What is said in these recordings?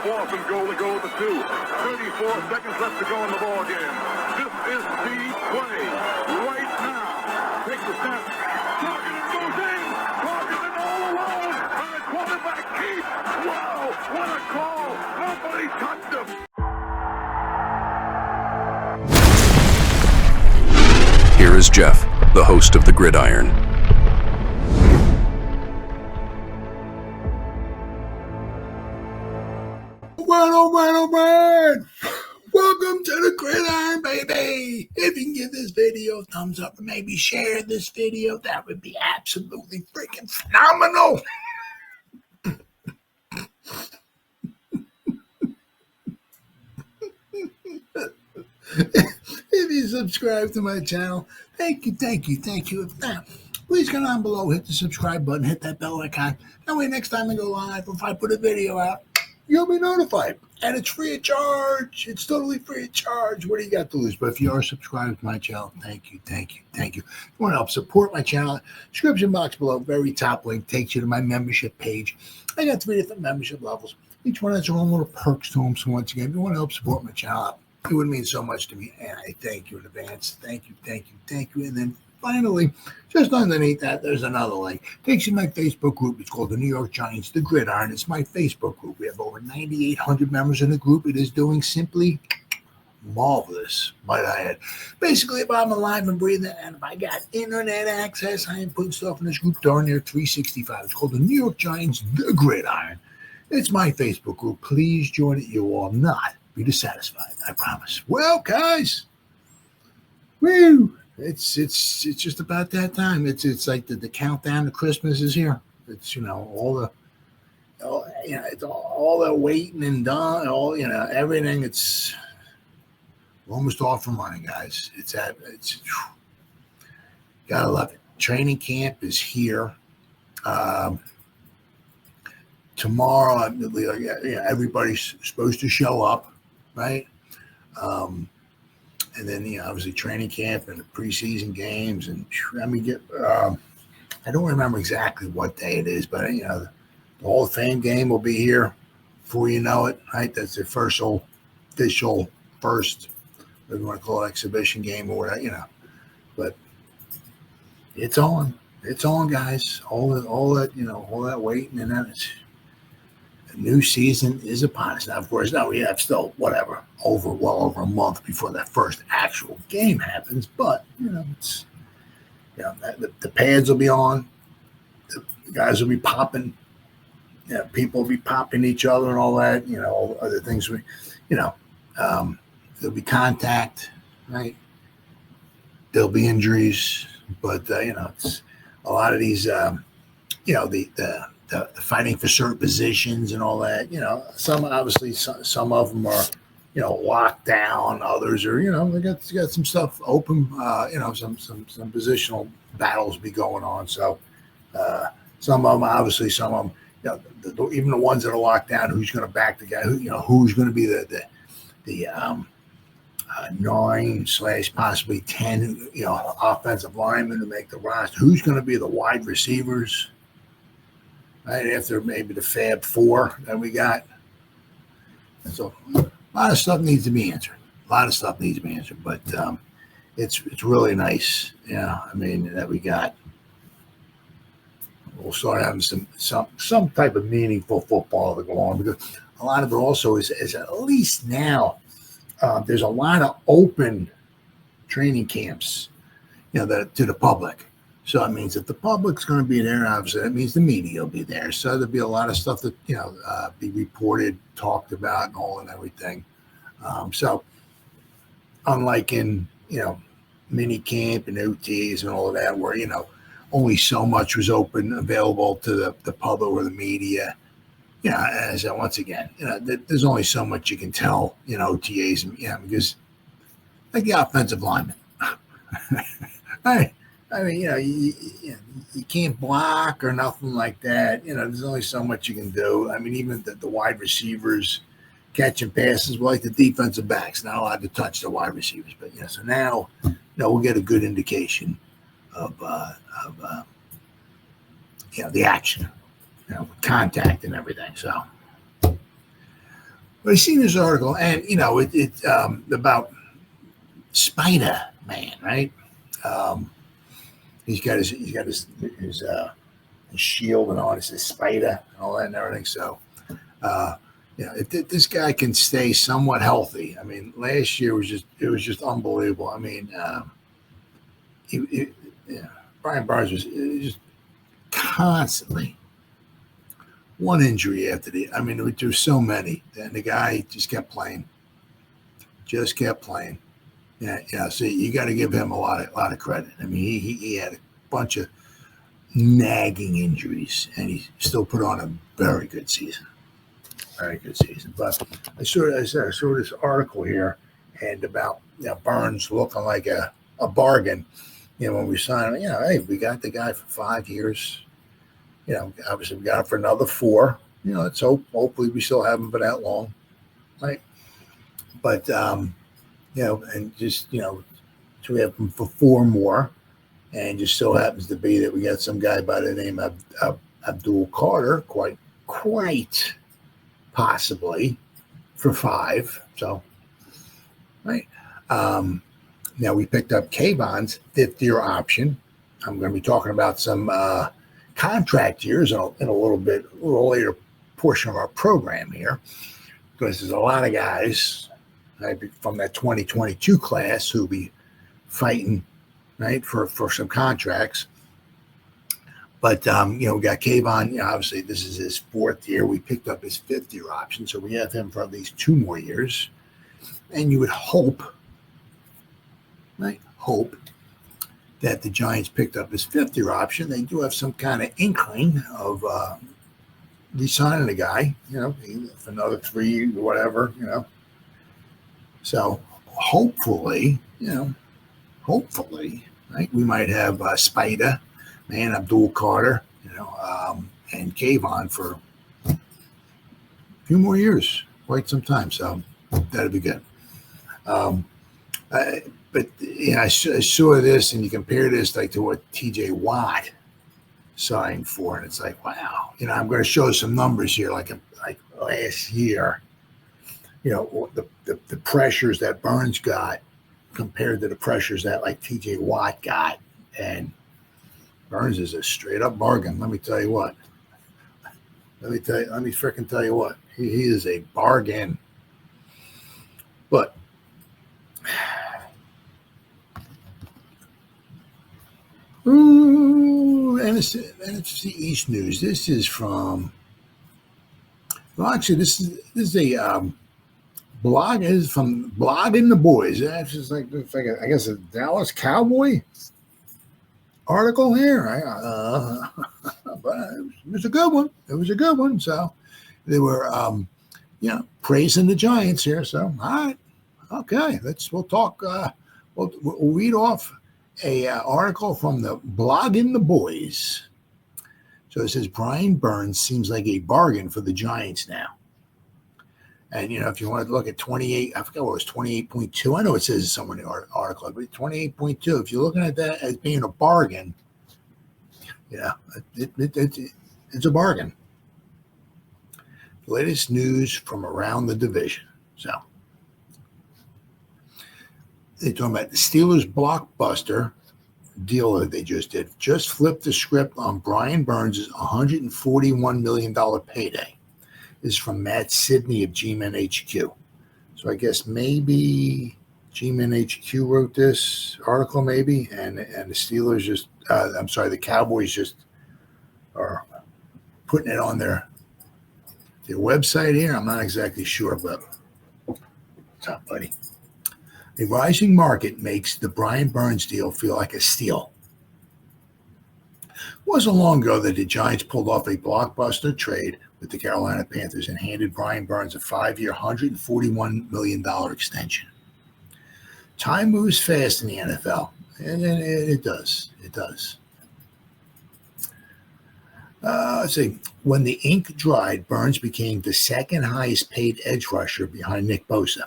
4th and goal to go to 2. 34 seconds left to go in the ball game. This is the play right now. Takes the snap. Targeted goes in. Targeted all alone. And the quarterback keeps. Wow, what a call. Nobody touched him. Here is Jeff, the host of the Gridiron. All right. Welcome to the Gridiron, baby. If you can give this video a thumbs up and maybe share this video, that would be absolutely freaking phenomenal. If you subscribe to my channel, thank you. If not, please go down below, hit the subscribe button, hit that bell icon. That way next time I go live, if I put a video out, you'll be notified. And it's free of charge. It's totally free of charge. What do you got to lose? But if you are subscribed to my channel, thank you. If you want to help support my channel, description box below, very top link, takes you to my membership page. I got 3 different membership levels. Each one has their own little perks to them. So once again, if you want to help support my channel, it would mean so much to me. And I thank you in advance. Thank you. And then finally, just underneath that, there's another link. Takes you to my Facebook group. It's called the New York Giants, the Gridiron. It's my Facebook group. We have over 9,800 members in the group. It is doing simply marvelous, might I add. Basically, if I'm alive and breathing and if I got internet access, I am putting stuff in this group darn near 365. It's called the New York Giants, the Gridiron. It's my Facebook group. Please join it. You will not be dissatisfied. I promise. Well, guys, woo! It's just about that time. It's like the countdown to Christmas is here. It's all the waiting and done, everything. It's almost off and running, guys. It's gotta love it. Training camp is here. Tomorrow, everybody's supposed to show up, right? And then, obviously training camp and the preseason games. And I don't remember exactly what day it is, but, the Hall of Fame game will be here before you know it, right? That's their first official, whatever you want to call it, exhibition game or whatever, But it's on. It's on, guys. All that waiting and that. The new season is upon us. Now, of course, we have still, well over a month before that first actual game happens. But, the pads will be on. The guys will be popping. People will be popping each other and all that. All other things. There'll be contact, right? There'll be injuries. But, it's a lot of these, the fighting for certain positions and all that, some of them are, locked down. Others are, they got some stuff open, some positional battles be going on. So some of them, even the ones that are locked down, who's going to back the guy, who's going to be the 9/possibly 10, offensive linemen to make the roster. Who's going to be the wide receivers? Right after maybe the Fab 4 that we got. And so a lot of stuff needs to be answered. But it's really nice. That we got. We'll start having some type of meaningful football to go on, because a lot of it also is at least now there's a lot of open training camps, that to the public. So it means if the public's going to be there, obviously, that means the media will be there. So there'll be a lot of stuff that, be reported, talked about, and all and everything. So unlike in, mini camp and OTs and all of that, where, only so much was available to the public or the media. As once again, there's only so much you can tell, OTAs, and, because like the offensive lineman. You can't block or nothing like that. There's only so much you can do. Even the wide receivers catching passes, like the defensive backs, not allowed to touch the wide receivers. But so now, we'll get a good indication of the action, contact and everything. So But I seen this article, and it's about Spider Man, right? Um, he's got his shield and all. It says Spider and all that and everything. So, if this guy can stay somewhat healthy, I mean, last year was just unbelievable. I mean, yeah, Brian Barnes was just constantly one injury after the. I mean, there were so many, and the guy just kept playing. Yeah. So you got to give him a lot of credit. I mean, he had a bunch of nagging injuries, and he still put on a very good season. But I saw this article here, and about Burns looking like a bargain. When we signed him, hey, we got the guy for 5 years. Obviously we got him for another 4. Let's hopefully we still have him for that long, right? But and just so we have him for 4 more, and just so happens to be that we got some guy by the name of Abdul Carter, quite possibly for 5. So, right. Now we picked up Kayvon's 5th-year option. I'm going to be talking about some contract years in a little later portion of our program here, because there's a lot of guys from that 2022 class who'll be fighting, right, for some contracts. But, we got Kayvon. Obviously, this is his 4th year. We picked up his 5th-year option, so we have him for at least 2 more years. And you would hope that the Giants picked up his 5th-year option. They do have some kind of inkling of re-signing the guy, for another 3 or whatever, So hopefully, right, we might have Spider, Abdul Carter, and Kayvon for a few more years, quite some time. So that'd be good. But I saw this, and you compare this like to what T.J. Watt signed for, and it's like, wow. I'm going to show some numbers here, like last year. The pressures that Burns got compared to the pressures that like T.J. Watt got, and Burns is a straight up bargain. Let me tell you what. Let me freaking tell you what. He is a bargain. But NFC East news. This is from. Well, actually, this is a blog. This is from Blogging the Boys. It's just like I guess a Dallas Cowboy article here. But it was a good one. So they were, praising the Giants here. So all right, okay. We'll talk. We'll read off a article from the Blogging the Boys. So it says Brian Burns seems like a bargain for the Giants now. And, if you want to look at 28, I forgot what it was, 28.2. I know it says somewhere in the article, but 28.2, if you're looking at that as being a bargain, it's a bargain. The latest news from around the division. So they're talking about the Steelers blockbuster deal that they just did. Just flipped the script on Brian Burns' $141 million payday. This is from Matt Sidney of G-Men HQ. So I guess maybe G-Men HQ wrote this article, maybe, and the Steelers the Cowboys just are putting it on their website here. I'm not exactly sure, but what's up, buddy? A rising market makes the Brian Burns deal feel like a steal. It wasn't long ago that the Giants pulled off a blockbuster trade with the Carolina Panthers and handed Brian Burns a 5-year, $141 million extension. Time moves fast in the NFL, and it does. It does. Let's see. When the ink dried, Burns became the second highest paid edge rusher behind Nick Bosa,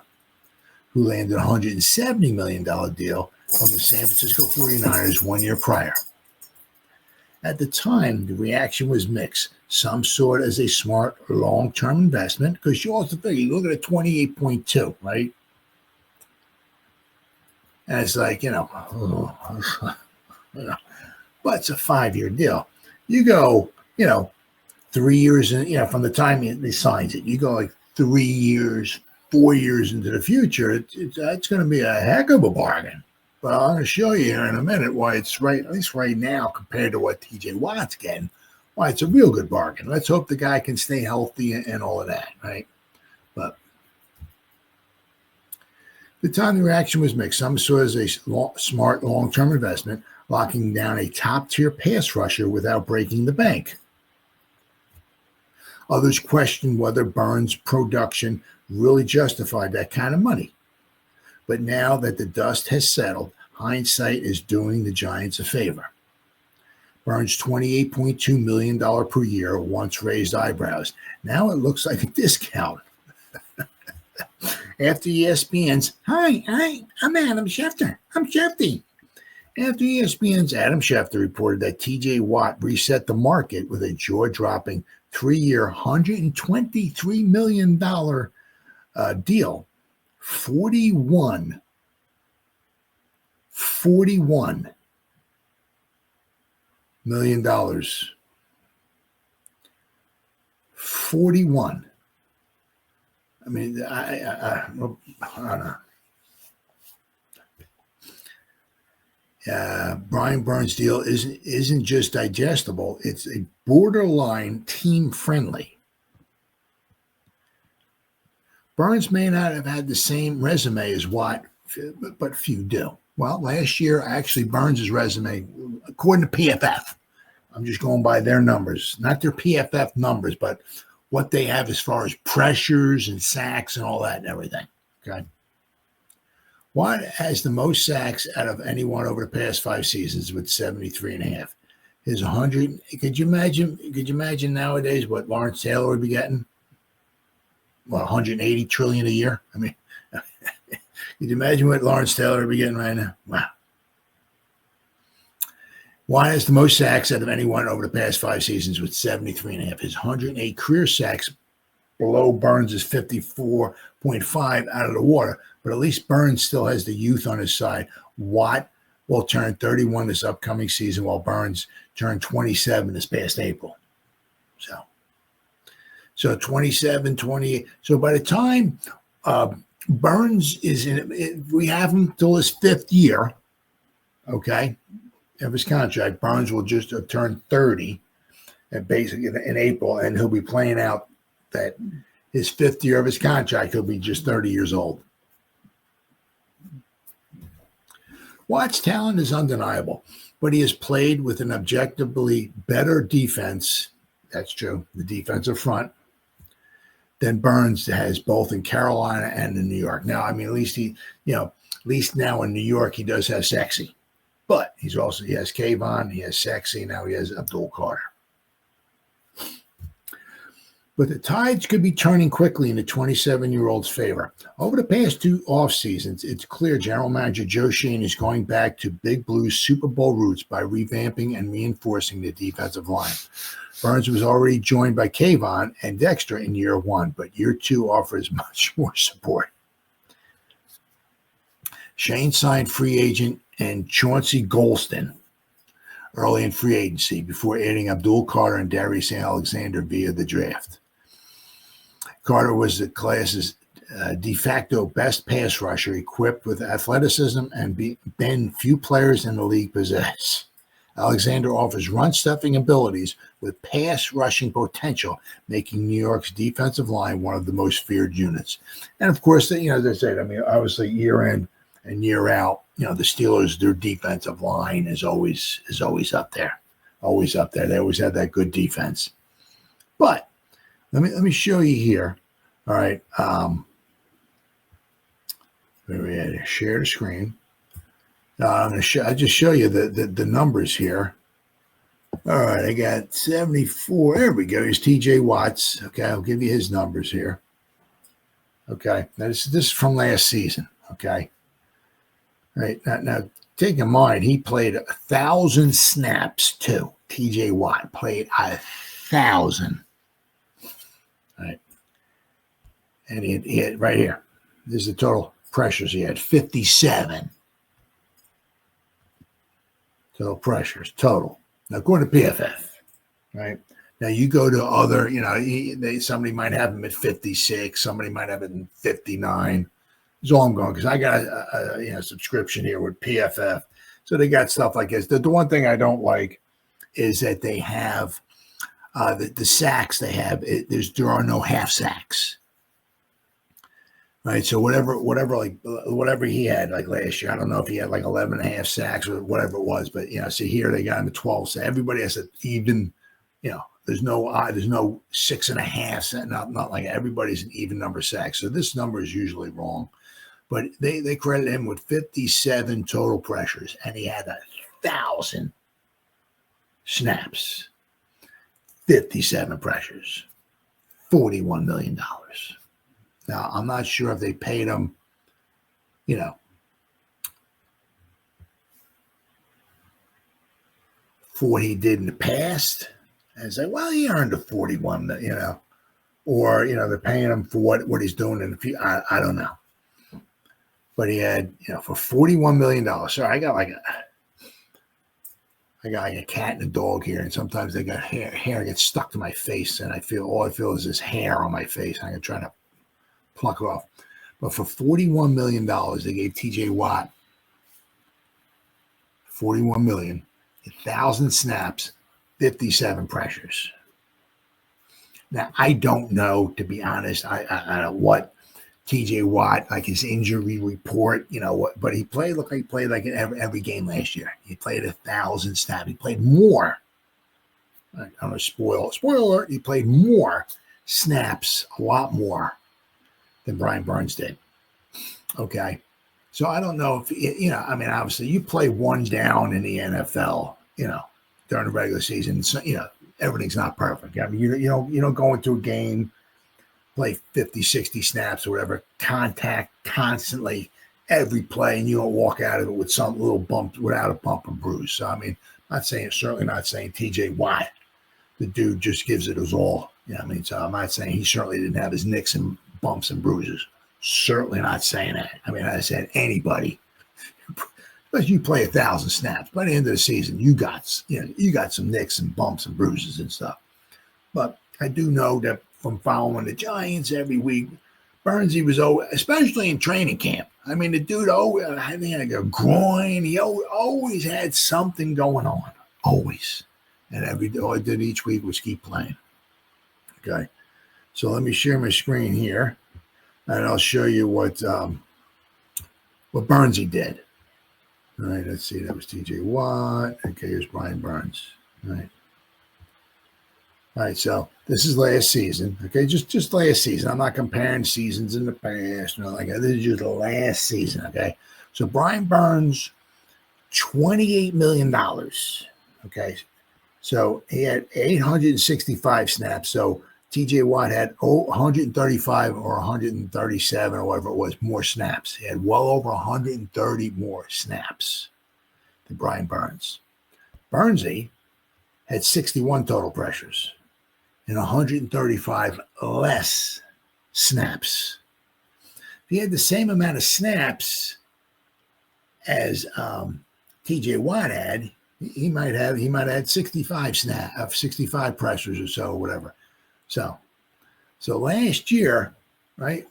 who landed a $170 million deal from the San Francisco 49ers 1 year prior. At the time, the reaction was mixed. Some saw it as a smart long-term investment because you also figure, you look at a 28.2, right? And it's like, but it's a 5-year deal. You go, 3 years, from the time he signs it, you go like 3 years, 4 years into the future, that's going to be a heck of a bargain. But I'm going to show you here in a minute why it's right, at least right now, compared to what TJ Watt's getting, why it's a real good bargain. Let's hope the guy can stay healthy and all of that, right? But the time the reaction was mixed. Some saw it as a smart long-term investment, locking down a top-tier pass rusher without breaking the bank. Others questioned whether Burns' production really justified that kind of money. But now that the dust has settled, hindsight is doing the Giants a favor. Burns' $28.2 million per year once raised eyebrows. Now it looks like a discount. After ESPN's, Hi, I'm Adam Schefter. I'm Shefty. After ESPN's Adam Schefter reported that TJ Watt reset the market with a jaw-dropping 3-year, $123 million deal, $41 million. 41. I mean, I don't know. Brian Burns' deal isn't just digestible; it's a borderline team friendly. Burns may not have had the same resume as Watt, but few do. Well, last year, actually, Burns' resume, according to PFF, I'm just going by their numbers, not their PFF numbers, but what they have as far as pressures and sacks and all that and everything. Okay. Watt has the most sacks out of anyone over the past 5 seasons with 73.5. His 100. Could you imagine nowadays what Lawrence Taylor would be getting? Well, 180 trillion a year. I mean, could you imagine what Lawrence Taylor would be getting right now? Wow. Watt has the most sacks out of anyone over the past 5 seasons with 73.5. His 108 career sacks below Burns' 54.5 out of the water. But at least Burns still has the youth on his side. Watt will turn 31 this upcoming season, while Burns turned 27 this past April. So 27, 28. So by the time Burns is in it, we have him till his 5th year, okay, of his contract. Burns will just have turned 30 and basically in April, and he'll be playing out that his 5th year of his contract, he'll be just 30 years old. Watt's talent is undeniable, but he has played with an objectively better defense. That's true, the defensive front, than Burns has both in Carolina and in New York. Now, I mean, at least now in New York, he does have sexy, but he has Kayvon, he has sexy, now he has Abdul Carter. But the tides could be turning quickly in the 27-year-old's favor. Over the past 2 off seasons, it's clear General Manager Joe Schoen is going back to Big Blue's Super Bowl roots by revamping and reinforcing the defensive line. Burns was already joined by Kayvon and Dexter in year 1, but year 2 offers much more support. Schoen signed free agent and Chauncey Golston early in free agency before adding Abdul Carter and Darius Alexander via the draft. Carter was the class's de facto best pass rusher, equipped with athleticism and been few players in the league possess. Alexander offers run-stuffing abilities with pass rushing potential, making New York's defensive line one of the most feared units. And of course, as I said, I mean, obviously year in and year out, the Steelers, their defensive line is always up there, always up there. They always have that good defense. But let me show you here. All right. Share the screen. I'm going to I'll just show you the numbers here. All right. I got 74. There we go. Here's TJ Watts. Okay. I'll give you his numbers here. Okay. Now this is from last season. Okay. All right. Now take in mind, he played 1,000 snaps too. TJ Watt played 1,000. All right. And he had right here. This is the total pressures. He had 57 total pressures, total. Now, according to PFF, right? Now, you go to other, somebody might have him at 56. Somebody might have it in 59. That's all I'm going because I got a subscription here with PFF. So they got stuff like this. The one thing I don't like is that they have the sacks they have. There are no half sacks. Right, so whatever he had like last year, I don't know if he had like 11 and a half sacks or whatever it was, but see here they got him at 12. So everybody has an even, there's no 6.5, not like everybody's an even number of sacks. So this number is usually wrong, but they credit him with 57 total pressures, and he had 1,000 snaps, 57 pressures, $41 million. Now, I'm not sure if they paid him, for what he did in the past. And say, well, he earned a 41, or, they're paying him for what he's doing in the future. I don't know. But he had, for $41 million. So I got like a cat and a dog here, and sometimes they got hair gets stuck to my face, and all I feel is this hair on my face. I'm trying to pluck it off. But for $41 million, they gave TJ Watt $41 million, 1,000 snaps, 57 pressures. Now, I don't know, to be honest, I don't know what TJ Watt, like his injury report, but he looked like he played like in every game last year. He played 1,000 snaps. He played more. I don't know, spoiler alert, he played more snaps, a lot more than Brian Burns did. Okay. So I don't know if, obviously you play one down in the NFL, during the regular season. So, everything's not perfect. I mean, you don't go into a game, play 50, 60 snaps or whatever, contact constantly every play, and you don't walk out of it with some little bump, without a bump and bruise. So, I mean, certainly not saying TJ Watt, the dude just gives it his all. So I'm not saying he certainly didn't have his nicks and bumps and bruises. Certainly not saying that. I mean, I said anybody, but you play 1,000 snaps. By the end of the season, you got some nicks and bumps and bruises and stuff. But I do know that from following the Giants every week, Burnsy was always, especially in training camp. I mean, the dude always had a groin. He always had something going on, always. And all I did each week was keep playing. Okay, so let me share my screen here, and I'll show you what Burnsy did. All right, let's see. That was TJ Watt. Okay, here's Brian Burns. All right, so this is last season. Okay, just last season. I'm not comparing seasons in the past. Like that. This is just the last season. Okay, so Brian Burns, $28 million. Okay, so he had 865 snaps. So TJ Watt had 135 or 137 or whatever it was more snaps. He had well over 130 more snaps than Brian Burns. Burnsy had 61 total pressures and 135 less snaps. If he had the same amount of snaps as TJ Watt had, he might have had 65 pressures or so, or whatever. So last year, right,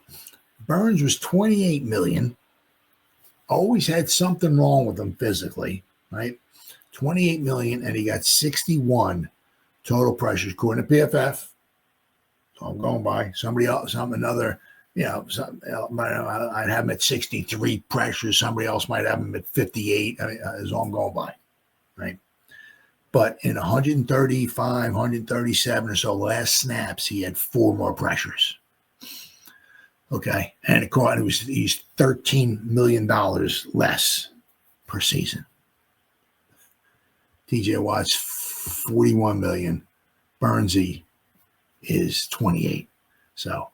Burns was 28 million, always had something wrong with him physically, right? 28 million, and he got 61 total pressures according to PFF. So I'm going by somebody else, I'd have him at 63 pressures. Somebody else might have him at 58. I mean, is all I'm going by, right? But in 135, 137 or so last snaps, he had 4 more pressures. Okay. And he's $13 million less per season. TJ Watt's 41 million. Burnsy is 28. So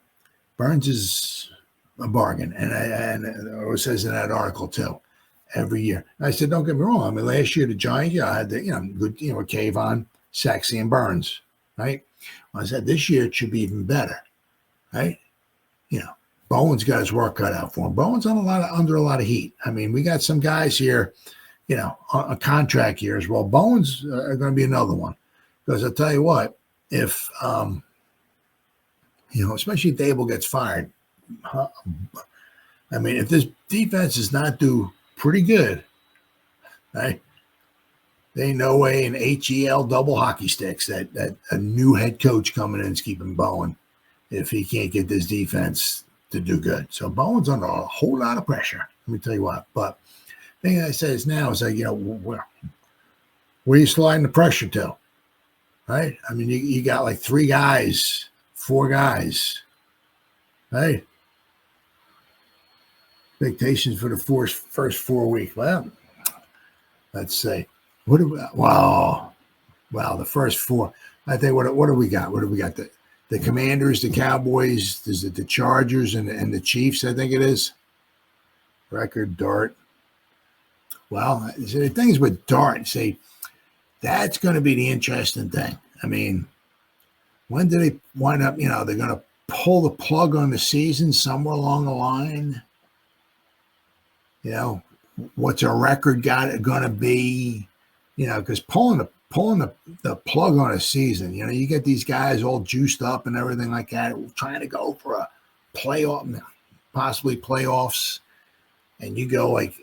Burns is a bargain. And it says in that article too. every year. And I said, don't get me wrong. I mean, last year the Giants, had the good, Kayvon, Sexy, and Burns, right? Well, I said this year it should be even better, right? Bowen's got his work cut out for him. Bowen's under a lot of heat. I mean, we got some guys here, on contract years. Well, Bowen's are going to be another one, because I'll tell you what, if especially if Dable gets fired. I mean, if this defense does not do pretty good, right? There ain't no way in HEL double hockey sticks that a new head coach coming in is keeping Bowen if he can't get this defense to do good. So Bowen's under a whole lot of pressure. Let me tell you what. But the thing I say is now is like, where are you sliding the pressure to? Right? I mean, you got like 4 guys, right? Expectations for the first 4 weeks. Well, let's say, wow, the first 4. I think what do we got? What do we got? The Commanders, the Cowboys, is it the Chargers and the Chiefs? I think it is. Record Dart. Well, the things with Dart, see, that's going to be the interesting thing. I mean, when do they wind up? They're going to pull the plug on the season somewhere along the line. What's our record going to be? Because pulling the plug on a season, you get these guys all juiced up and everything like that, trying to go for a playoff, possibly playoffs, and you go like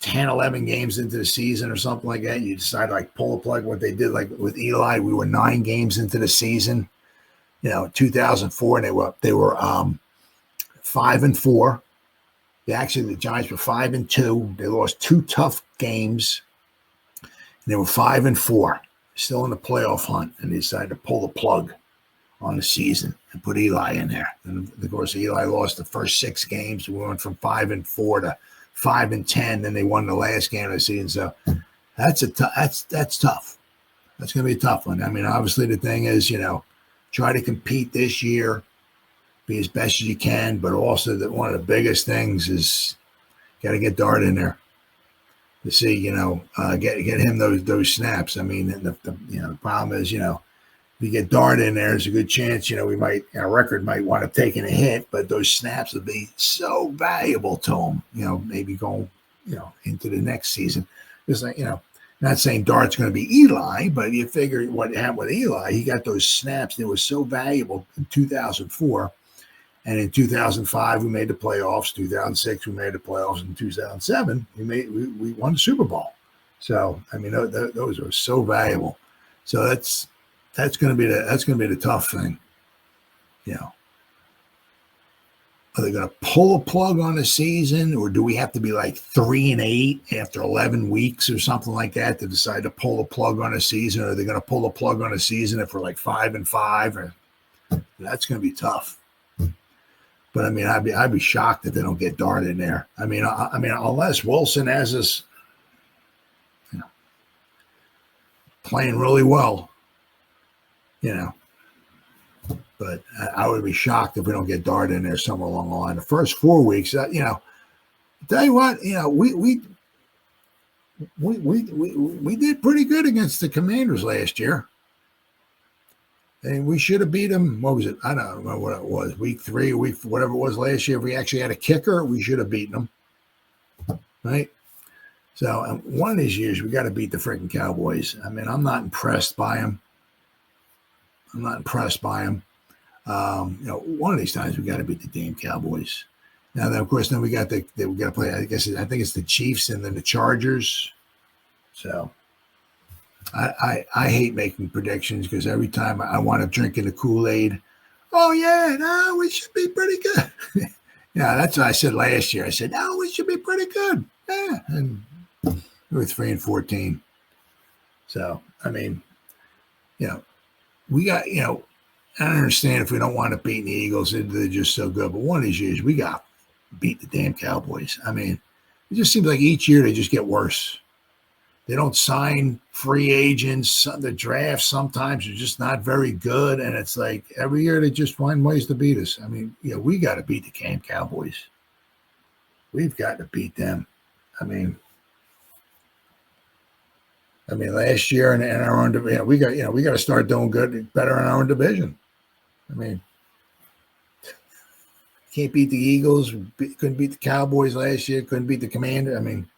10, 11 games into the season or something like that. You decide to like pull the plug. What they did, like with Eli, we were 9 games into the season, 2004, and they were 5-4. Actually, the Giants were 5-2. They lost 2 tough games. And they were 5-4, still in the playoff hunt, and they decided to pull the plug on the season and put Eli in there. And of course, Eli lost the first 6 games. We went from 5-4 to 5-10. Then they won the last game of the season. So that's tough. That's going to be a tough one. I mean, obviously the thing is, try to compete this year, be as best as you can, but also that one of the biggest things is got to get Dart in there to see, get him those snaps. I mean, the problem is, if you get Dart in there, there's a good chance, our record might wind up taking a hit, but those snaps will be so valuable to him, maybe going, into the next season. It's like, not saying Dart's going to be Eli, but you figure what happened with Eli, he got those snaps that was so valuable in 2004. And in 2005, we made the playoffs. 2006, we made the playoffs. In 2007, we won the Super Bowl. So I mean, those are so valuable. So that's going to be the tough thing. Are they going to pull a plug on the season, or do we have to be like 3-8 after 11 weeks or something like that to decide to pull the plug on a season? Or are they going to pull the plug on a season if we're like 5-5? That's going to be tough. But I mean, I'd be shocked if they don't get Dart in there. I mean, unless Wilson has us, playing really well, But I would be shocked if we don't get Dart in there somewhere along the line. The first 4 weeks, tell you what, we did pretty good against the Commanders last year. And we should have beat them. What was it? I don't know what it was. Week 3, whatever it was last year. If we actually had a kicker, we should have beaten them. Right? So one of these years, we got to beat the freaking Cowboys. I mean, I'm not impressed by them. One of these times we got to beat the damn Cowboys. Now, then, of course, we got to play. I think it's the Chiefs and then the Chargers. So I hate making predictions because every time I wind up drinking the Kool-Aid. Oh yeah, no, we should be pretty good. Yeah, that's what I said last year. I said, no, we should be pretty good. Yeah, and we were 3-14. So I mean, we got I don't understand if we don't want to beat the Eagles. They're just so good. But one of these years, we got to beat the damn Cowboys. I mean, it just seems like each year they just get worse. They don't sign free agents. The drafts sometimes are just not very good. And it's like every year they just find ways to beat us. I mean, we got to beat the damn Cowboys. We've got to beat them. I mean, I mean, last year in our own division, we got to start doing better in our own division. I mean, can't beat the Eagles, couldn't beat the Cowboys last year, couldn't beat the Commanders. I mean.